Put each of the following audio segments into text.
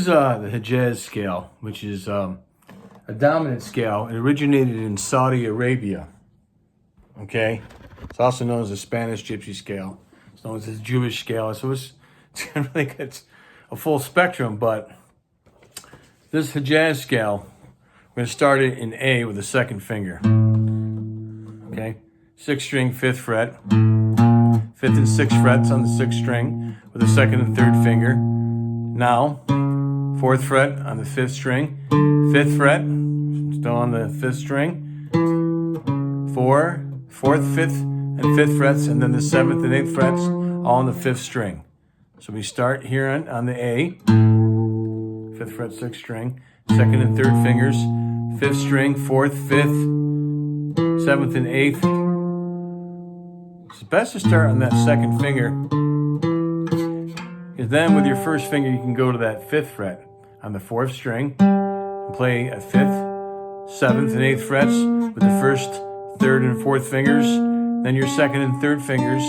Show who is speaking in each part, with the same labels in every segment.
Speaker 1: the Hjaz scale, which is a dominant scale. It originated in Saudi Arabia. Okay, it's also known as the Spanish Gypsy scale. It's known as the Jewish scale. So it's really got a full spectrum. But this Hjaz scale, we're going to start it in A with the second finger. Okay, 6th string, 5th fret, 5th and 6th frets on the 6th string with the 2nd and 3rd finger. Now, 4th fret on the 5th string, 5th fret, still on the 5th string, 4th, 5th, and 5th frets, and then the 7th and 8th frets, all on the 5th string. So we start here on the A, 5th fret, 6th string, 2nd and 3rd fingers, 5th string, 4th, 5th, 7th, and 8th. It's best to start on that 2nd finger, because then with your 1st finger, you can go to that 5th fret on the 4th string and play a 5th, 7th, and 8th frets with the 1st, 3rd, and 4th fingers. Then your 2nd and 3rd fingers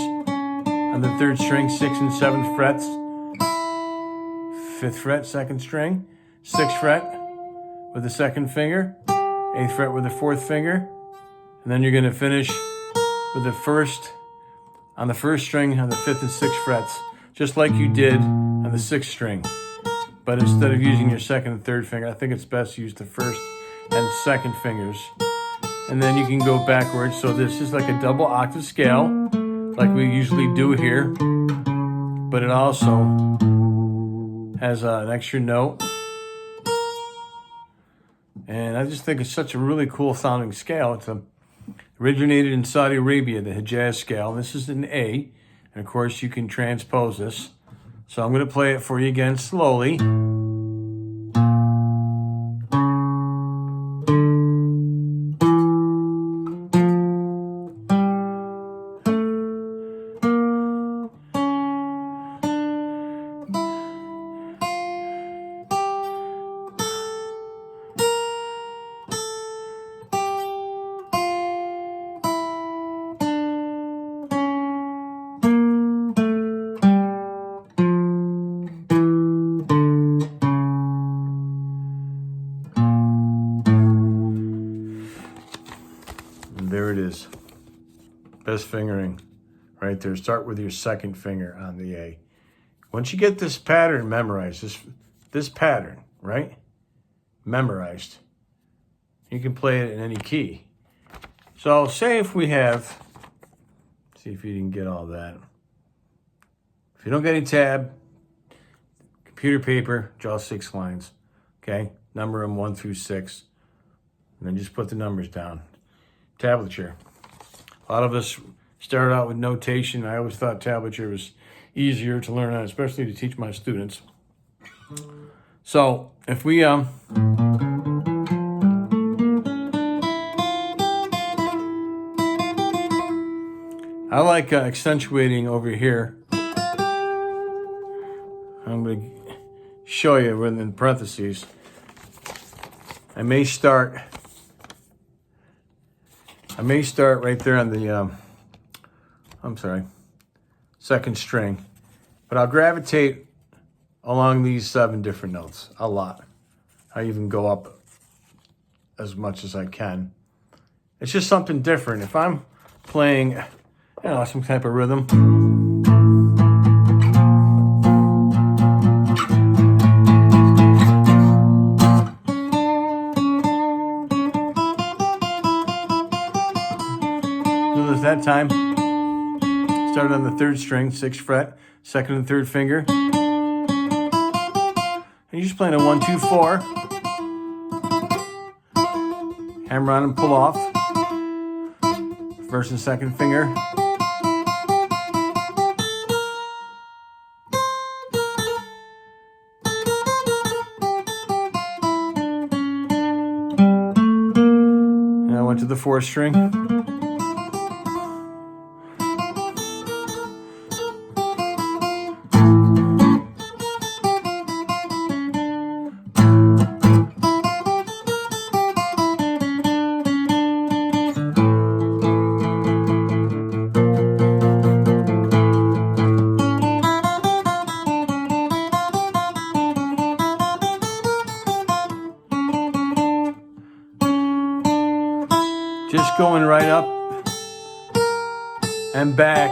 Speaker 1: on the 3rd string, 6th and 7th frets, 5th fret, 2nd string, 6th fret with the 2nd finger, 8th fret with the 4th finger, and then you're going to finish with the 1st on the 1st string on the 5th and 6th frets, just like you did on the 6th string. But instead of using your 2nd and 3rd finger, I think it's best to use the 1st and 2nd fingers. And then you can go backwards. So this is like a double octave scale, like we usually do here. But it also has an extra note. And I just think it's such a really cool sounding scale. It's originated in Saudi Arabia, the Hjaz scale. This is an A. And of course, you can transpose this. So I'm going to play it for you again slowly. There it is. Best fingering right there. Start with your 2nd finger on the A. Once you get this pattern memorized, this pattern, right? Memorized, you can play it in any key. So say if we have, see if you didn't get all that. If you don't get any tab, computer paper, draw 6 lines, okay? Number them 1 through 6, and then just put the numbers down. Tablature. A lot of us started out with notation. I always thought tablature was easier to learn on, especially to teach my students. So if we I like accentuating over here. I'm going to show you within parentheses. I may start right there on the, 2nd string, but I'll gravitate along these 7 different notes a lot. I even go up as much as I can. It's just something different. If I'm playing, some type of rhythm, that time, started on the 3rd string, 6th fret, 2nd and 3rd finger. And you're just playing a 1, 2, 4. Hammer on and pull off. 1st and 2nd finger. And I went to the 4th string. Just going right up and back.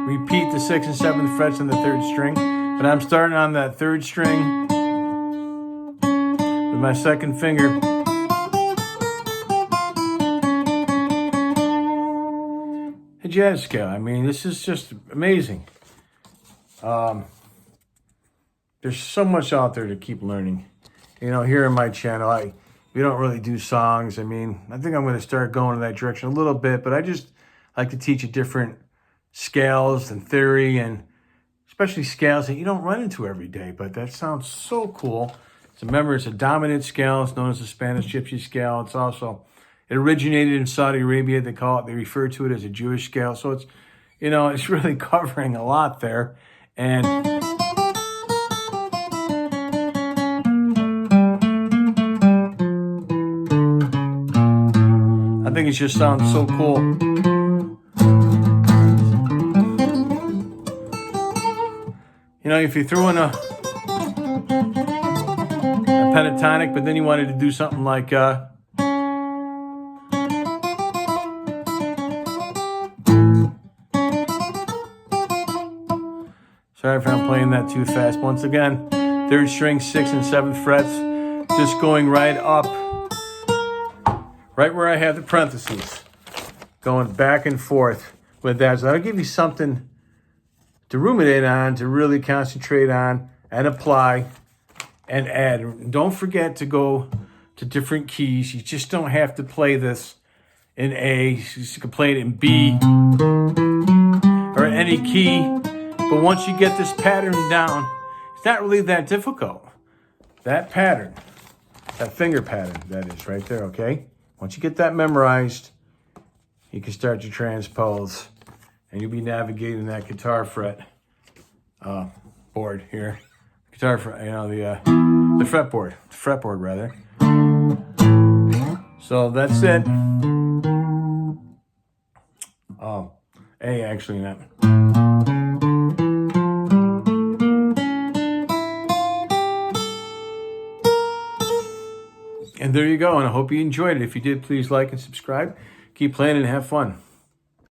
Speaker 1: Repeat the 6th and 7th frets on the 3rd string. But I'm starting on that 3rd string with my 2nd finger. A Hjaz Scale. I mean, this is just amazing. There's so much out there to keep learning. You know, here on my channel, we don't really do songs. I mean, I think I'm going to start going in that direction a little bit, but I just like to teach you different scales and theory, and especially scales that you don't run into every day, but that sounds so cool. So remember, it's a dominant scale. It's known as the Spanish Gypsy Scale. It's also, it originated in Saudi Arabia. They refer to it as a Jewish scale. So it's, you know, it's really covering a lot there. And I think it just sounds so cool. You know, if you threw in a pentatonic, but then you wanted to do something like sorry if I'm playing that too fast. Once again, 3rd string, 6th and 7th frets, just going right up, right where I have the parentheses, going back and forth with that. So that'll give you something to ruminate on, to really concentrate on and apply and add. Don't forget to go to different keys. You just don't have to play this in A. You can play it in B or any key. But once you get this pattern down, it's not really that difficult. That pattern, that finger pattern, that is right there, okay? Once you get that memorized, you can start to transpose, and you'll be navigating that guitar fret board here. Guitar fret, you know, the fretboard rather. So that's it. A actually, not. And there you go, and I hope you enjoyed it. If you did, please like and subscribe. Keep playing and have fun.